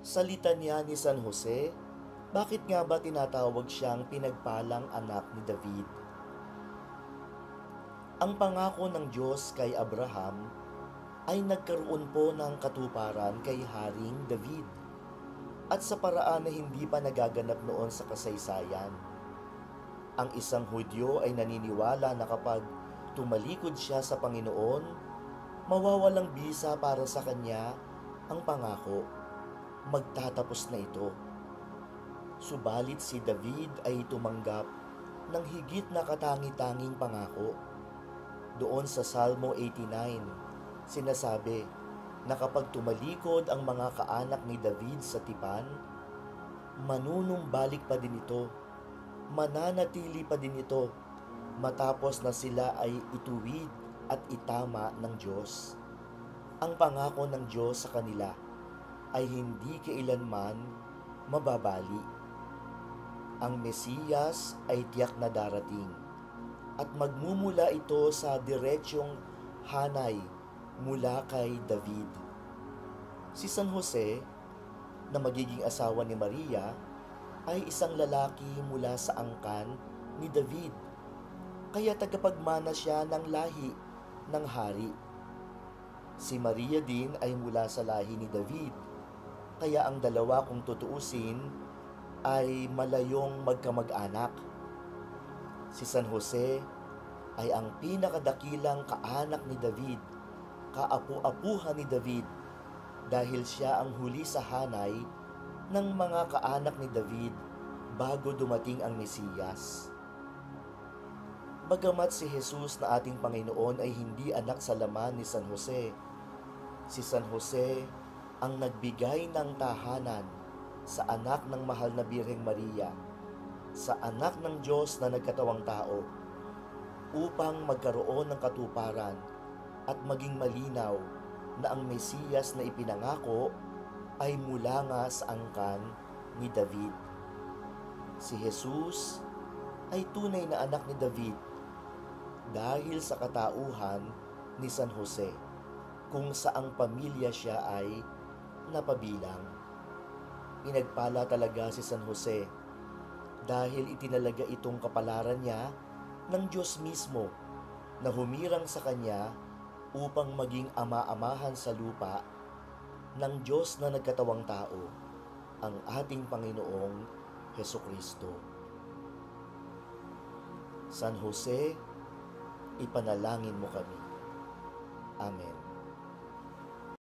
Sa litanya ni San Jose, bakit nga ba tinatawag siyang pinagpalang anak ni David? Ang pangako ng Diyos kay Abraham ay nagkaroon po ng katuparan kay Haring David at sa paraan na hindi pa nagaganap noon sa kasaysayan. Ang isang Hudyo ay naniniwala na kapag tumalikod siya sa Panginoon, mawawalang bisa para sa kanya ang pangako. Magtatapos na ito. Subalit si David ay tumanggap ng higit na katangi-tanging pangako. Doon sa Salmo 89, sinasabi na kapag tumalikod ang mga kaanak ni David sa tipan, manunumbalik pa din ito, mananatili pa din ito, matapos na sila ay ituwid at itama ng Diyos. Ang pangako ng Diyos sa kanila ay hindi kailanman mababali. Ang Mesiyas ay tiyak na darating at magmumula ito sa diretsyong hanay mula kay David. Si San Jose, na magiging asawa ni Maria, ay isang lalaki mula sa angkan ni David, kaya tagapagmana siya ng lahi ng hari. Si Maria din ay mula sa lahi ni David, kaya ang dalawa kung tutuusin ay malayong magkamag-anak. Si San Jose ay ang pinakadakilang kaanak ni David, kaapu-apuhan ni David, dahil siya ang huli sa hanay ng mga kaanak ni David bago dumating ang Mesiyas. Bagamat si Jesus na ating Panginoon ay hindi anak sa laman ni San Jose, si San Jose ang nagbigay ng tahanan sa anak ng mahal na Birheng Maria, sa anak ng Diyos na nagkatawang tao, upang magkaroon ng katuparan at maging malinaw na ang Mesiyas na ipinangako ay mula nga sa angkan ni David. Si Jesus ay tunay na anak ni David dahil sa katauhan ni San Jose, kung saang pamilya siya ay napabilang. Pinagpala talaga si San Jose dahil itinalaga itong kapalaran niya ng Diyos mismo na humirang sa kanya upang maging ama-amahan sa lupa ng Diyos na nagkatawang tao, ang ating Panginoong Hesukristo. San Jose, ipanalangin mo kami. Amen.